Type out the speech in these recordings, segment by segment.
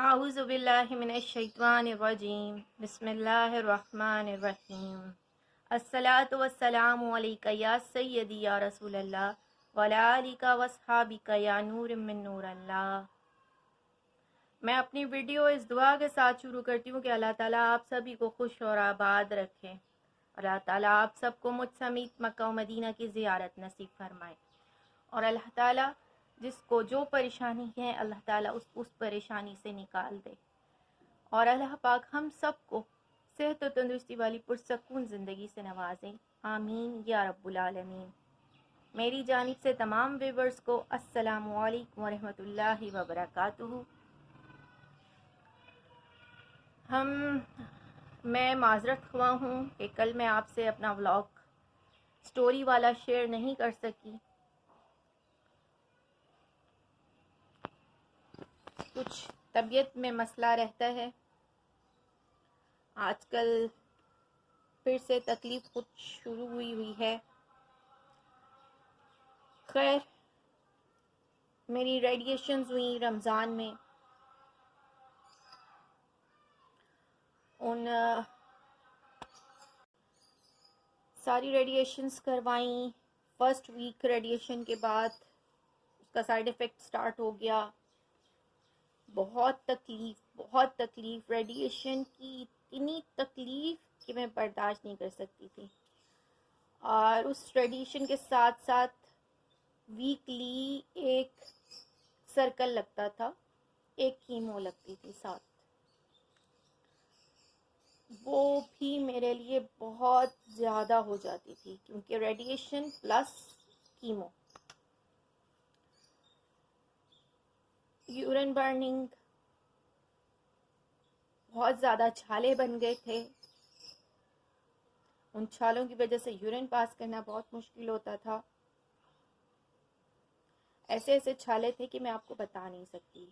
आऊज़ु बिल्लाहि मिनश शैतानिर रजीम बिस्मिल्लाहिर रहमानिर रहीम अस्सलातु वस्सलामु अलैका या सय्यदी या रसूलल्लाह व अला आलिका वस्हाबिका या नूर मिन नूरिल्लाह। मैं अपनी वीडियो इस दुआ के साथ शुरू करती हूँ कि अल्लाह ताला आप सभी को खुश और आबाद रखे। अल्लाह ताला आप सबको मुझ समेत मक्का व मदीना की ज़ियारत नसीब फरमाए और अल्लाह ताला जिसको जो परेशानी है अल्लाह ताला उस परेशानी से निकाल दे और अल्लाह पाक हम सबको सेहत और तंदुरुस्ती वाली पुरसकून ज़िंदगी से नवाजें। आमीन या रब्बुल आलमीन। मेरी जानिब से तमाम व्यूअर्स को अस्सलामु अलैकुम व रहमतुल्लाहि व बरकातुहू। मैं माजरत ख्वाह हूँ कि कल मैं आपसे अपना व्लॉग स्टोरी वाला शेयर नहीं कर सकी। कुछ तबीयत में मसला रहता है, आजकल फिर से तकलीफ कुछ शुरू हुई है। खैर, मेरी रेडिएशंस हुई रमज़ान में, उन सारी रेडिएशंस करवाई। फर्स्ट वीक रेडिएशन के बाद उसका साइड इफ़ेक्ट स्टार्ट हो गया। बहुत तकलीफ़, रेडिएशन की इतनी तकलीफ़ कि मैं बर्दाश्त नहीं कर सकती थी। और उस रेडिएशन के साथ साथ वीकली एक सर्कल लगता था, एक कीमो लगती थी साथ। वो भी मेरे लिए बहुत ज़्यादा हो जाती थी क्योंकि radiation plus chemo. Urine burning, बहुत ज़्यादा छाले बन गए थे। उन छालों की वजह से यूरिन पास करना बहुत मुश्किल होता था। ऐसे ऐसे छाले थे कि मैं आपको बता नहीं सकती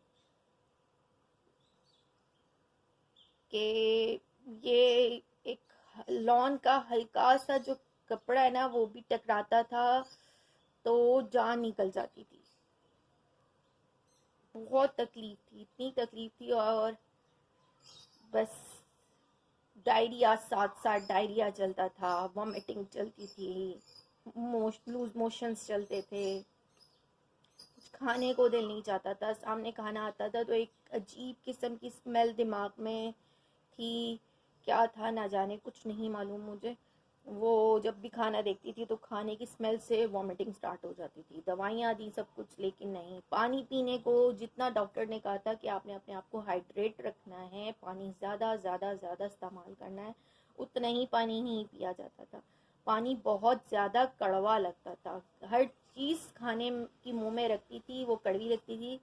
कि ये एक लॉन का हल्का सा जो कपड़ा है ना, वो भी टकराता था तो जान निकल जाती थी। बहुत तकलीफ थी, इतनी तकलीफ थी। और बस डायरिया, साथ साथ डायरिया चलता था, वॉमिटिंग चलती थी, लूज मोशंस चलते थे, कुछ खाने को दिल नहीं चाहता था। सामने खाना आता था तो एक अजीब किस्म की स्मेल दिमाग में थी। क्या था ना जाने, कुछ नहीं मालूम मुझे। वो जब भी खाना देखती थी तो खाने की स्मेल से वॉमिटिंग स्टार्ट हो जाती थी। दवाइयाँ दी सब कुछ, लेकिन नहीं। पानी पीने को जितना डॉक्टर ने कहा था कि आपने अपने आप को हाइड्रेट रखना है, पानी ज़्यादा ज़्यादा ज़्यादा इस्तेमाल करना है, उतना ही पानी ही पिया जाता था। पानी बहुत ज़्यादा कड़वा लगता था। हर चीज़ खाने की मुंह में रखती थी वो कड़वी लगती थी।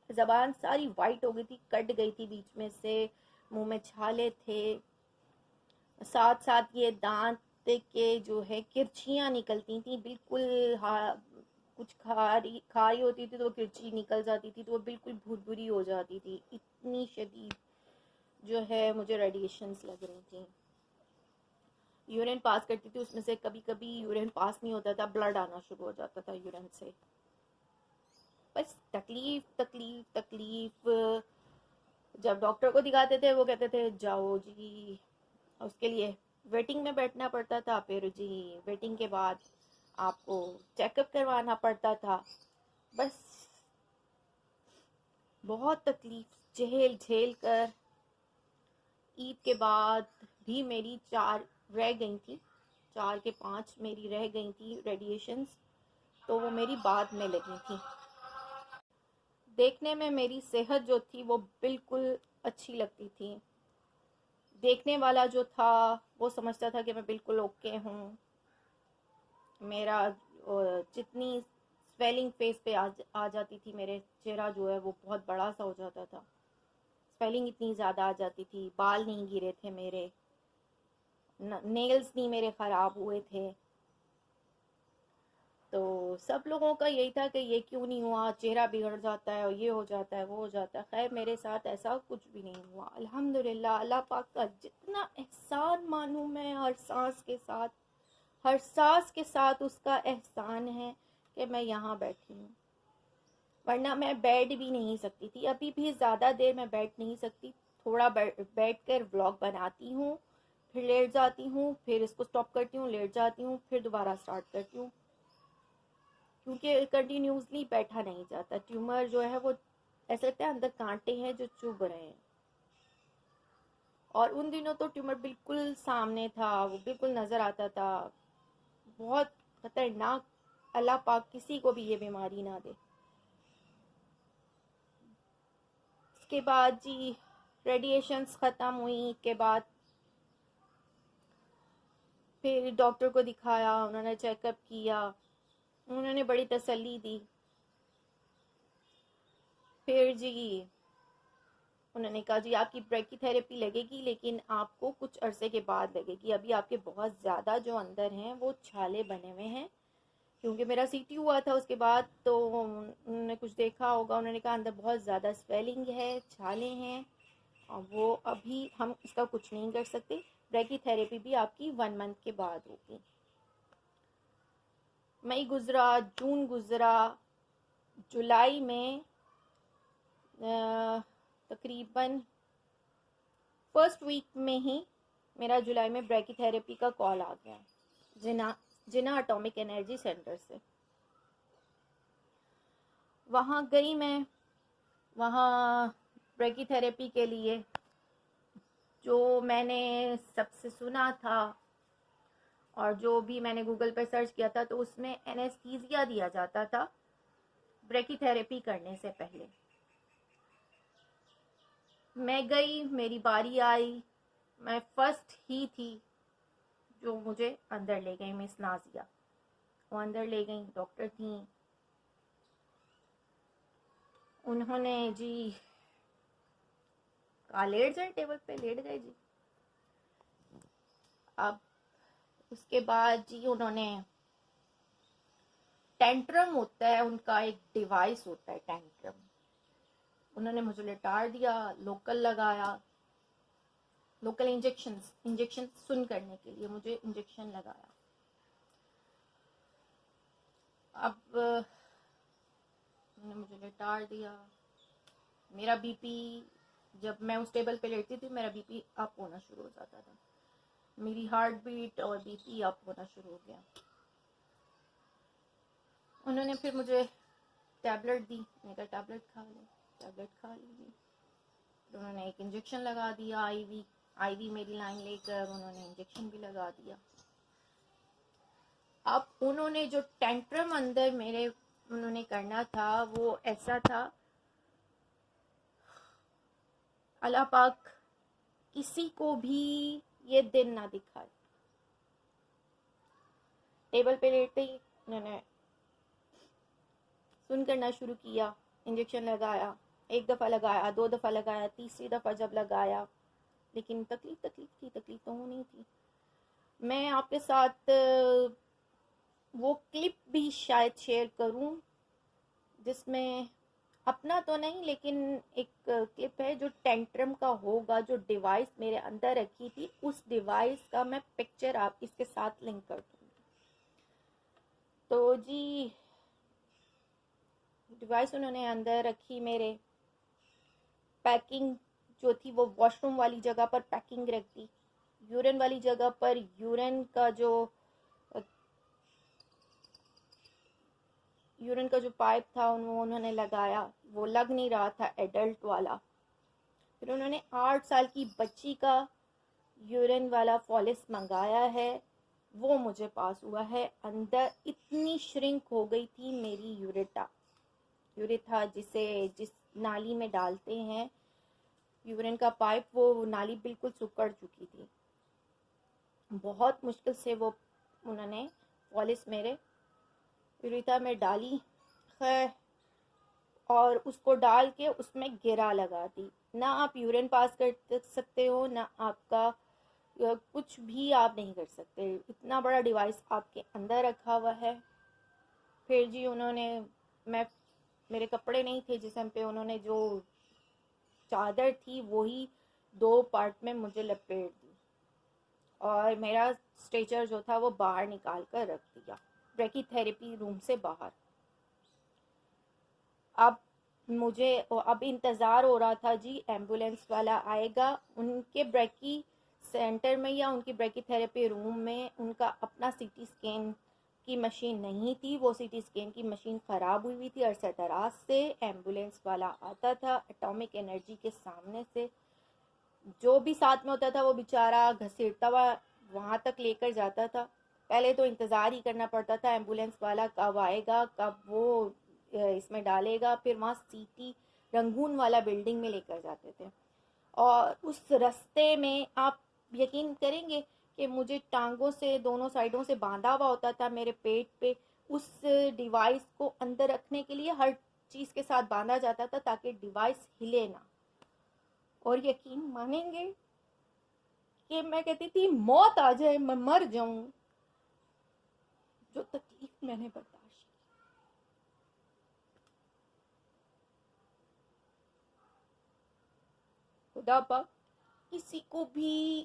ज़बान सारी वाइट हो गई थी, कट गई थी बीच में से, मुंह में छाले थे। साथ साथ ये दांत के जो है किरचियाँ निकलती थी बिल्कुल। हाँ, कुछ खा रही होती थी तो किरची निकल जाती थी तो वो बिल्कुल भुरभुरी हो जाती थी। इतनी शदीद जो है मुझे रेडिएशंस लग रही थी। यूरिन पास करती थी, उसमें से कभी कभी यूरिन पास नहीं होता था, ब्लड आना शुरू हो जाता था यूरिन से। बस तकलीफ तकलीफ तकलीफ। जब डॉक्टर को दिखाते थे वो कहते थे जाओ जी, उसके लिए वेटिंग में बैठना पड़ता था। फिर जी वेटिंग के बाद आपको चेकअप करवाना पड़ता था। बस बहुत तकलीफ झेल झेल कर ईद के बाद भी मेरी 4 रह गई थी, 4 के 5 मेरी रह गई थी रेडिएशंस। तो वो मेरी बाद में लगी थी। देखने में मेरी सेहत जो थी वो बिल्कुल अच्छी लगती थी। देखने वाला जो था वो समझता था कि मैं बिल्कुल ओके हूँ। मेरा जितनी स्वेलिंग फेस पे आ जाती थी, मेरे चेहरा जो है वो बहुत बड़ा सा हो जाता था। स्वेलिंग इतनी ज़्यादा आ जाती थी, बाल नहीं गिरे थे मेरे, नेल्स नहीं मेरे ख़राब हुए थे। तो सब लोगों का यही था कि ये क्यों नहीं हुआ, चेहरा बिगड़ जाता है और ये हो जाता है वो हो जाता है। खैर मेरे साथ ऐसा कुछ भी नहीं हुआ, अल्हम्दुलिल्लाह। अल्लाह पाक का जितना एहसान मानूं मैं, हर सांस के साथ उसका एहसान है कि मैं यहाँ बैठी हूँ। वरना मैं बैठ भी नहीं सकती थी। अभी भी ज़्यादा देर मैं बैठ नहीं सकती, थोड़ा बैठ कर व्लॉग बनाती हूँ, फिर लेट जाती हूँ, फिर इसको स्टॉप करती हूँ, लेट जाती हूँ, फिर दोबारा स्टार्ट करती हूँ, क्योंकि कंटिन्यूसली बैठा नहीं जाता। ट्यूमर जो है वो ऐसा लगता है अंदर कांटे हैं जो चुभ रहे हैं। और उन दिनों तो ट्यूमर बिल्कुल सामने था, वो बिल्कुल नज़र आता था। बहुत खतरनाक। अल्लाह पाक किसी को भी ये बीमारी ना दे। इसके बाद जी रेडिएशंस ख़त्म हुई के बाद फिर डॉक्टर को दिखाया, उन्होंने चेकअप किया, उन्होंने बड़ी तसल्ली दी। फिर जी उन्होंने कहा जी आपकी ब्रैकीथेरेपी लगेगी, लेकिन आपको कुछ अरसे के बाद लगेगी। अभी आपके बहुत ज़्यादा जो अंदर हैं वो छाले बने हुए हैं, क्योंकि मेरा सीटी हुआ था उसके बाद, तो उन्होंने कुछ देखा होगा, उन्होंने कहा अंदर बहुत ज़्यादा स्वेलिंग है, छाले हैं, और वो अभी हम इसका कुछ नहीं कर सकते। ब्रैकीथेरेपी भी आपकी 1 मंथ के बाद होगी। मई गुज़रा, जून गुज़रा, जुलाई में तकरीबन फर्स्ट वीक में ही मेरा जुलाई में ब्रैकीथेरेपी का कॉल आ गया जिना एटॉमिक एनर्जी सेंटर से। वहाँ गई मैं। वहाँ ब्रैकीथेरेपी के लिए जो मैंने सबसे सुना था और जो भी मैंने गूगल पे सर्च किया था, तो उसमें एनेस्थीसिया दिया जाता था ब्रैकीथेरेपी करने से पहले। मैं गई, मेरी बारी आई, मैं फर्स्ट ही थी जो मुझे अंदर ले गई, मिस नाजिया। वो अंदर ले गई, डॉक्टर थी, उन्होंने जी कहा लेट जाए, टेबल पे लेट गए जी। अब उसके बाद जी उन्होंने टेंट्रम होता है उनका, एक डिवाइस होता है टेंट्रम, उन्होंने मुझे लेटार दिया, लोकल लगाया, लोकल इंजेक्शन सुन करने के लिए मुझे इंजेक्शन लगाया। अब उन्होंने मुझे लेटार दिया। मेरा बीपी, जब मैं उस टेबल पे लेटती थी, मेरा बीपी अप होना शुरू हो जाता था, मेरी हार्ट बीट और बीपी अप होना शुरू हो गया। उन्होंने फिर मुझे टैबलेट दी, मैंने कहा टैबलेट खा लो, टैबलेट खा ली। तो उन्होंने एक इंजेक्शन लगा दिया, आईवी मेरी लाइन लेकर उन्होंने इंजेक्शन भी लगा दिया। अब उन्होंने जो टेंट्रम अंदर मेरे उन्होंने करना था वो ऐसा था, अल्लाह पाक किसी को भी ये दिन ना दिखाए। टेबल पे लेटे ही उन्होंने सुन करना शुरू किया, इंजेक्शन लगाया, एक दफ़ा लगाया, 2 दफ़ा लगाया, तीसरी दफ़ा जब लगाया, लेकिन तकलीफ तो होनी थी। मैं आपके साथ वो क्लिप भी शायद शेयर करूं, जिसमें अपना तो नहीं लेकिन एक क्लिप है जो टेंट्रम का होगा, जो डिवाइस मेरे अंदर रखी थी, उस डिवाइस का मैं पिक्चर आप इसके साथ लिंक कर दूंगी। तो जी डिवाइस उन्होंने अंदर रखी मेरे, पैकिंग जो थी वो वॉशरूम वाली जगह पर पैकिंग रख दी, यूरिन वाली जगह पर यूरिन का जो पाइप था उन्होंने लगाया, वो लग नहीं रहा था एडल्ट वाला। फिर उन्होंने 8 साल की बच्ची का यूरिन वाला फॉलिस मंगाया है, वो मुझे पास हुआ है। अंदर इतनी श्रिंक हो गई थी मेरी यूरेथा जिस नाली में डालते हैं यूरिन का पाइप, वो नाली बिल्कुल सुकड़ चुकी थी। बहुत मुश्किल से वो उन्होंने पॉलिश मेरे यूरेथा में डाली, खैर, और उसको डाल के उसमें गिरा लगा दी। ना आप यूरिन पास कर सकते हो, ना आपका कुछ भी आप नहीं कर सकते, इतना बड़ा डिवाइस आपके अंदर रखा हुआ है। फिर जी मेरे कपड़े नहीं थे जिसम पे, उन्होंने जो चादर थी वही 2 पार्ट में मुझे लपेट दी और मेरा स्ट्रेचर जो था वो बाहर निकाल कर रख दिया, ब्रैकीथेरेपी रूम से बाहर। अब मुझे अब इंतज़ार हो रहा था जी, एम्बुलेंस वाला आएगा। उनके ब्रेकी सेंटर में या उनकी ब्रेकी थेरेपी रूम में उनका अपना सीटी स्कैन की मशीन नहीं थी। वो सीटी स्कैन की मशीन ख़राब हुई थी अरसा दराज से। एम्बुलेंस वाला आता था एटॉमिक एनर्जी के सामने से, जो भी साथ में होता था वो बेचारा घसीटता हुआ वहाँ तक लेकर जाता था। पहले तो इंतज़ार ही करना पड़ता था एम्बुलेंस वाला कब आएगा, कब वो इसमें डालेगा। फिर वहाँ सीटी रंगून वाला बिल्डिंग में लेकर जाते थे। और उस रास्ते में आप यकीन करेंगे कि मुझे टांगों से दोनों साइडों से बांधा हुआ होता था मेरे पेट पे। उस डिवाइस को अंदर रखने के लिए हर चीज़ के साथ बांधा जाता था ताकि डिवाइस हिले ना। और यकीन मानेंगे कि मैं कहती थी मौत आ जाए, मैं मर जाऊं। जो तकलीफ मैंने बर्दाश्त की, खुदा पाक किसी को भी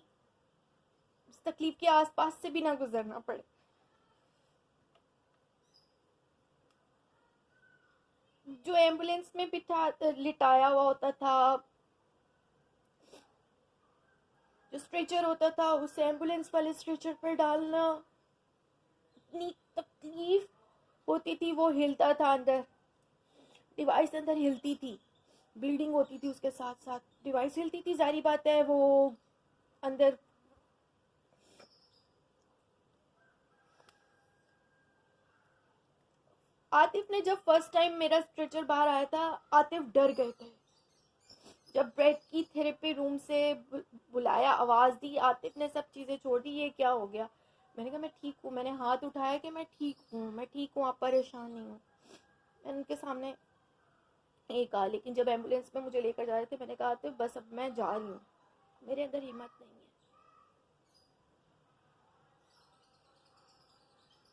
इस तकलीफ के आसपास से भी ना गुजरना पड़े। जो एम्बुलेंस में बिठा लिटाया हुआ होता था, जो स्ट्रेचर होता था, उसे एम्बुलेंस वाले स्ट्रेचर पर डालना, इतनी तकलीफ होती थी। वो हिलता था अंदर, डिवाइस अंदर हिलती थी, ब्लीडिंग होती थी उसके साथ साथ, डिवाइस हिलती थी। जारी बात है वो अंदर। आतिफ ने जब फर्स्ट टाइम मेरा स्ट्रेचर बाहर आया था, आतिफ डर गए थे। जब ब्रेड की थेरेपी रूम से बुलाया, आवाज़ दी, आतिफ ने सब चीज़ें छोड़ दी। ये क्या हो गया? मैंने कहा मैं ठीक हूँ। मैंने हाथ उठाया कि मैं ठीक हूँ, मैं ठीक हूँ, आप परेशान नहीं हूँ। मैंने उनके सामने ये कहा। लेकिन जब एम्बुलेंस में मुझे लेकर जा रहे थे, मैंने कहा आतिफ बस अब मैं जा रही हूँ, मेरे अंदर हिम्मत नहीं है।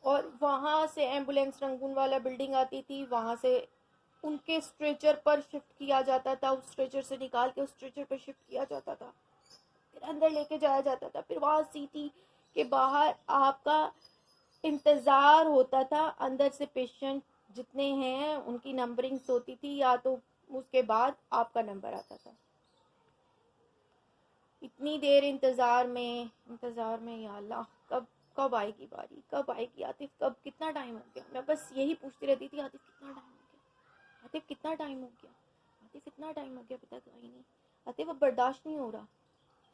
और वहाँ से एम्बुलेंस रंगून वाला बिल्डिंग आती थी, वहाँ से उनके स्ट्रेचर पर शिफ्ट किया जाता था, उस स्ट्रेचर से निकाल के उस स्ट्रेचर पर शिफ्ट किया जाता था, फिर अंदर लेके जाया जाता था। फिर वहाँ सीटी के बाहर आपका इंतज़ार होता था। अंदर से पेशेंट जितने हैं उनकी नंबरिंग्स होती थी, या तो उसके बाद आपका नंबर आता था। इतनी देर इंतज़ार में या अल्लाह कब कब आएगी बारी, कब आएगी आतिफ, कब, कितना टाइम हो गया। मैं बस यही पूछती रहती थी, आतिफ कितना टाइम हो गया, आतिफ कितना टाइम हो गया, आतिफ इतना टाइम हो गया, पता कोई नहीं, आतिफ अब बर्दाश्त नहीं हो रहा।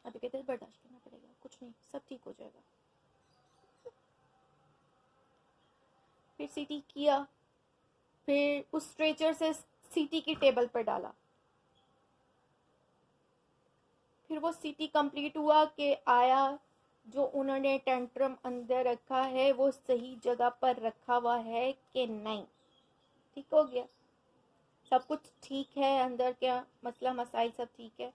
आतिफ कहते बर्दाश्त करना पड़ेगा, कुछ नहीं, सब ठीक हो जाएगा। फिर सीटी किया, फिर उस स्ट्रेचर से सीटी की टेबल पर डाला। फिर वो सीटी कंप्लीट हुआ कि आया, जो उन्होंने टेंट्रम अंदर रखा है वो सही जगह पर रखा हुआ है कि नहीं, ठीक हो गया, सब कुछ ठीक है अंदर, क्या मसला मसाइल सब ठीक है,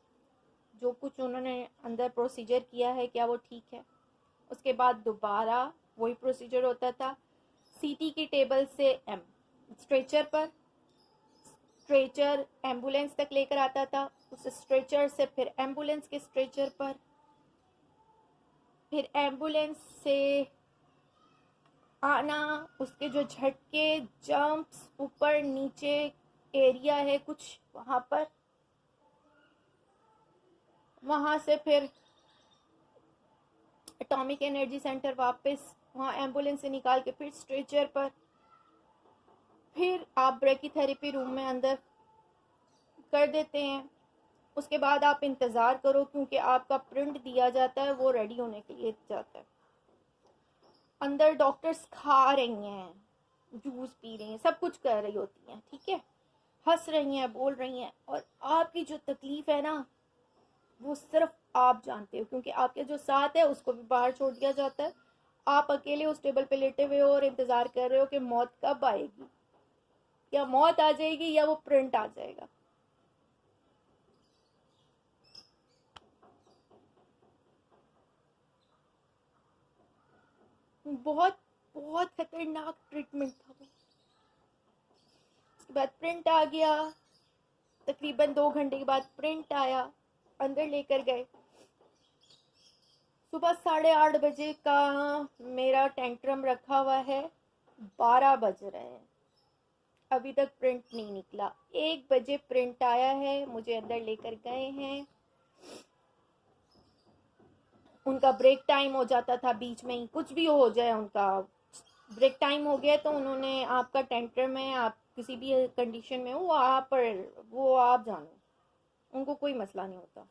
जो कुछ उन्होंने अंदर प्रोसीजर किया है क्या वो ठीक है। उसके बाद दोबारा वही प्रोसीजर होता था, सीटी की टेबल से एम स्ट्रेचर पर, स्ट्रेचर एम्बुलेंस तक लेकर आता था, उस स्ट्रेचर से फिर एम्बुलेंस के स्ट्रेचर पर, फिर एम्बुलेंस से आना, उसके जो झटके, जंप्स, ऊपर नीचे एरिया है कुछ वहाँ पर, वहाँ से फिर एटॉमिक एनर्जी सेंटर वापस, वहाँ एम्बुलेंस से निकाल के फिर स्ट्रेचर पर, फिर आप ब्रेकीथेरेपी रूम में अंदर कर देते हैं। उसके बाद आप इंतज़ार करो, क्योंकि आपका प्रिंट दिया जाता है, वो रेडी होने के लिए जाता है। अंदर डॉक्टर्स खा रही हैं, जूस पी रही हैं, सब कुछ कर रही होती हैं, ठीक है, हंस रही हैं, बोल रही हैं। और आपकी जो तकलीफ़ है ना, वो सिर्फ आप जानते हो, क्योंकि आपके जो साथ है उसको भी बाहर छोड़ दिया जाता है। आप अकेले उस टेबल पे लेटे हुए हो और इंतज़ार कर रहे हो कि मौत कब आएगी, या मौत आ जाएगी या वो प्रिंट आ जाएगा। बहुत बहुत खतरनाक ट्रीटमेंट था वो। उसके बाद प्रिंट आ गया, तकरीबन 2 घंटे के बाद प्रिंट आया, अंदर लेकर गए। सुबह 8:30 बजे का मेरा टेंट्रम रखा हुआ है, 12 बज रहे हैं, अभी तक प्रिंट नहीं निकला। 1 बजे प्रिंट आया है, मुझे अंदर लेकर गए हैं। उनका ब्रेक टाइम हो जाता था बीच में ही, कुछ भी हो जाए उनका ब्रेक टाइम हो गया तो उन्होंने आपका टेंट्रम है, आप किसी भी कंडीशन में हो वो आप जानो, उनको कोई मसला नहीं होता।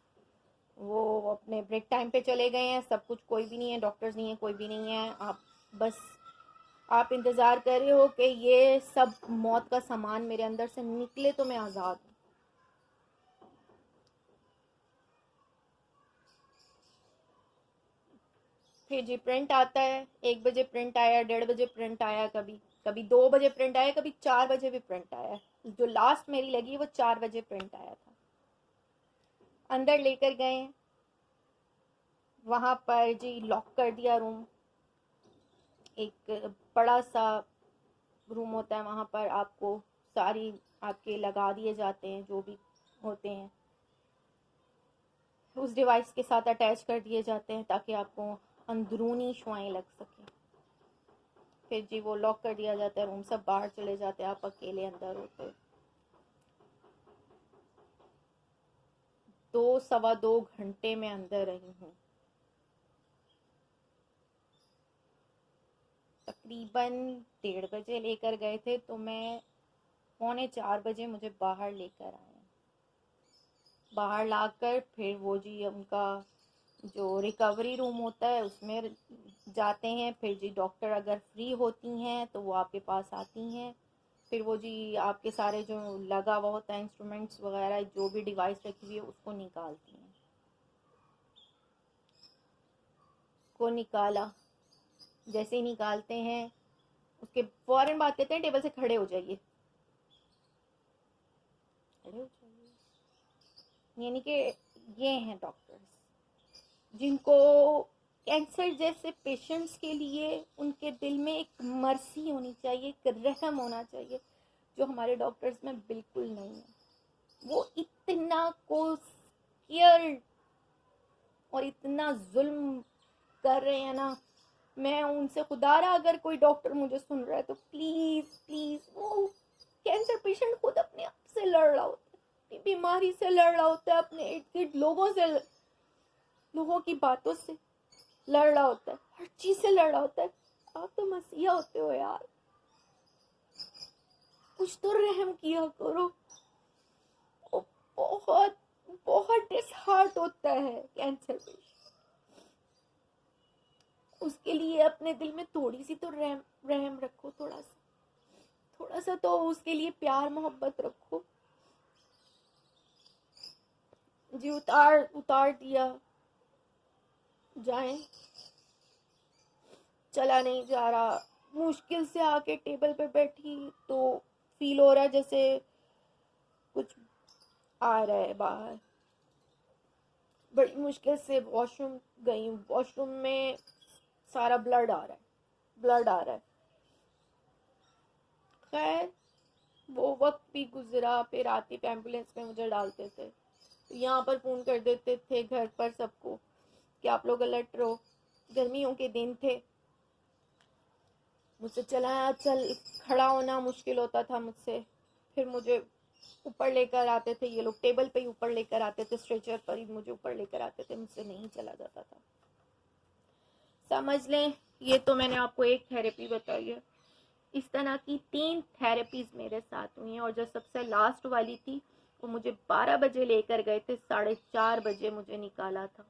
वो अपने ब्रेक टाइम पे चले गए हैं, सब कुछ, कोई भी नहीं है, डॉक्टर्स नहीं है, कोई भी नहीं है। बस आप इंतज़ार कर रहे हो कि ये सब मौत का सामान मेरे अंदर से निकले तो मैं आज़ाद हूँ। फिर जी प्रिंट आता है, 1 बजे प्रिंट आया, 1:30 बजे प्रिंट आया, कभी कभी 2 बजे प्रिंट आया, कभी 4 बजे भी प्रिंट आया। जो लास्ट मेरी लगी वो 4 बजे प्रिंट आया था। अंदर लेकर गए, वहां पर जी लॉक कर दिया रूम। एक बड़ा सा रूम होता है, वहां पर आपको सारी आपके लगा दिए जाते हैं जो भी होते हैं, उस डिवाइस के साथ अटैच कर दिए जाते हैं ताकि आपको अंदरूनी शुआएं लग सकें। फिर जी वो लॉक कर दिया जाता है रूम, सब बाहर चले जाते हैं, आप अकेले अंदर होते। 2 सवा 2 घंटे में अंदर रही हूँ। तकरीबन 1:30 बजे लेकर गए थे तो मैं 3:45 बजे मुझे बाहर लेकर आए। बाहर लाकर फिर वो जी उनका जो रिकवरी रूम होता है उसमें जाते हैं। फिर जी डॉक्टर अगर फ्री होती हैं तो वो आपके पास आती हैं। फिर वो जी आपके सारे जो लगा हुआ होता है इंस्ट्रूमेंट्स वगैरह, जो भी डिवाइस रखी हुई है उसको निकालती हैं। को निकाला, जैसे ही निकालते हैं उसके फौरन बात कहते हैं टेबल से खड़े हो जाइए, खड़े हो जाइए। यानी कि ये हैं डॉक्टर्स जिनको कैंसर जैसे पेशेंट्स के लिए उनके दिल में एक मर्सी होनी चाहिए, एक रहम होना चाहिए, जो हमारे डॉक्टर्स में बिल्कुल नहीं है। वो इतना को केयर और इतना जुल्म कर रहे हैं ना। मैं उनसे खुदारा, अगर कोई डॉक्टर मुझे सुन रहा है तो प्लीज प्लीज, वो कैंसर पेशेंट खुद अपने आप से लड़ रहा होता है, अपनी बीमारी से लड़ रहा होता है, अपने इर्द गिर्द लोगों की बातों से लड़ रहा होता है, हर चीज से लड़ रहा होता है। आप तो मसीहा होते हो यार, कुछ तो रहम किया करो। वो बहुत बहुत डिसहार्ट होता है कैंसर पेशेंट, उसके लिए अपने दिल में थोड़ी सी तो रहम रहम रखो, थोड़ा सा तो उसके लिए प्यार मोहब्बत रखो। जी उतार उतार दिया, जाएं, चला नहीं जा रहा। मुश्किल से आके टेबल पे बैठी तो फील हो रहा है जैसे कुछ आ रहा है बाहर। बड़ी मुश्किल से वॉशरूम गई, वॉशरूम में सारा ब्लड आ रहा है, ब्लड आ रहा है। खैर वो वक्त भी गुजरा, फिर आती एम्बुलेंस में मुझे डालते थे, तो यहाँ पर फ़ोन कर देते थे घर पर सबको कि आप लोग अलर्ट रहो। गर्मियों के दिन थे, मुझसे चल खड़ा होना मुश्किल होता था मुझसे। फिर मुझे ऊपर लेकर आते थे ये लोग, टेबल पे ही ऊपर लेकर आते थे, स्ट्रेचर पर ही मुझे ऊपर लेकर आते थे, मुझसे नहीं चला जाता था। समझ लें, ये तो मैंने आपको एक थेरेपी बताई है। इस तरह की 3 थेरेपीज मेरे साथ हुई हैं, और जो सबसे लास्ट वाली थी वो मुझे 12 बजे लेकर गए थे, 4:30 बजे मुझे निकाला था।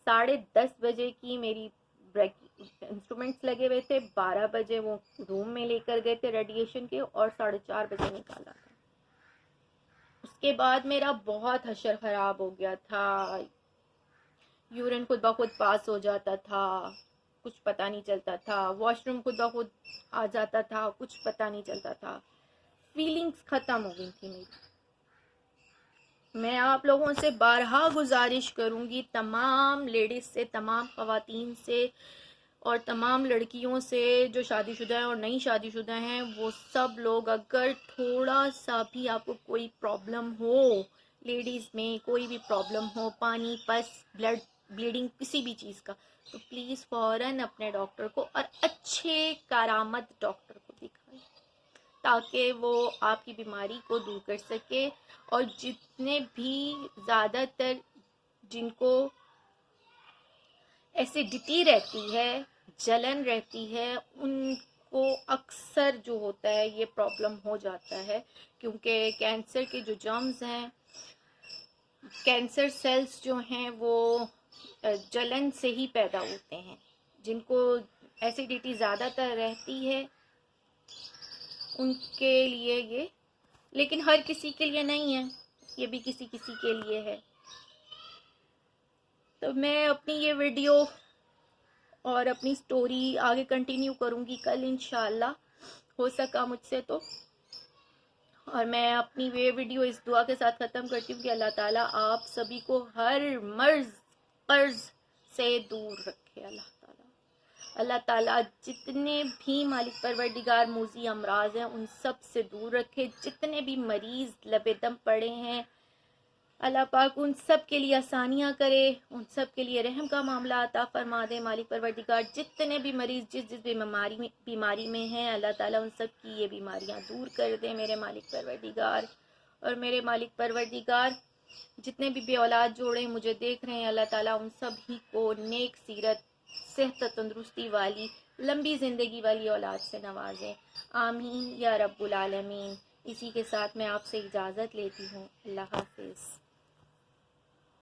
साढ़े 10 बजे की मेरी ब्रेक, इंस्ट्रूमेंट्स लगे हुए थे, 12 बजे वो रूम में लेकर गए थे रेडिएशन के, और 4:30 बजे निकाला था। उसके बाद मेरा बहुत हशर खराब हो गया था, यूरिन खुद ब खुद पास हो जाता था, कुछ पता नहीं चलता था, वॉशरूम खुद ब खुद आ जाता था, कुछ पता नहीं चलता था, फीलिंग्स खत्म हो गई थी मेरी। मैं आप लोगों से बारहा गुजारिश करूंगी, तमाम लेडीज से, तमाम खवातीन से और तमाम लड़कियों से जो शादीशुदा हैं और नई शादीशुदा हैं, वो सब लोग अगर थोड़ा सा भी आपको कोई प्रॉब्लम हो, लेडीज़ में कोई भी प्रॉब्लम हो, पानी, पस, ब्लड, ब्लीडिंग, किसी भी चीज़ का, तो प्लीज़ फ़ौरन अपने डॉक्टर को और अच्छे कारामद डॉक्टर को दिखाएं, ताकि वो आपकी बीमारी को दूर कर सके। और जितने भी ज़्यादातर जिनको एसिडिटी रहती है, जलन रहती है, उनको अक्सर जो होता है ये प्रॉब्लम हो जाता है, क्योंकि कैंसर के जो जर्म्स हैं, कैंसर सेल्स जो हैं वो जलन से ही पैदा होते हैं। जिनको एसिडिटी ज़्यादातर रहती है उनके लिए ये, लेकिन हर किसी के लिए नहीं है, ये भी किसी किसी के लिए है। तो मैं अपनी ये वीडियो और अपनी स्टोरी आगे कंटिन्यू करूँगी कल इंशाल्लाह, हो सका मुझसे तो। और मैं अपनी ये वीडियो इस दुआ के साथ ख़त्म करती हूँ कि अल्लाह ताला आप सभी को हर मर्ज कर्ज से दूर रखे। अल्लाह ताला जितने भी मालिक परवरदिगार मूजी अमराज हैं उन सब से दूर रखे। जितने भी मरीज लबेदम पड़े हैं, अल्लाह पाक उन सब के लिए आसानियाँ करे, उन सब के लिए रहम का मामला अता फरमा दे। मालिक परवरदिगार जितने भी मरीज जिस जिस बीमारी में हैं, अल्लाह ताला उन सब की ये बीमारियाँ दूर कर दे मेरे मालिक परवरदिगार। और मेरे मालिक परवरदिगार जितने भी औलाद जोड़े मुझे देख रहे हैं, अल्लाह ताला उन सभी को नेक सीरत, सेहत, तंदुरुस्ती वाली, लंबी ज़िंदगी वाली औलाद से नवाजें। आमीन या रब्बुल आलमीन। इसी के साथ मैं आपसे इजाज़त लेती हूँ। अल्लाह हाफिज़।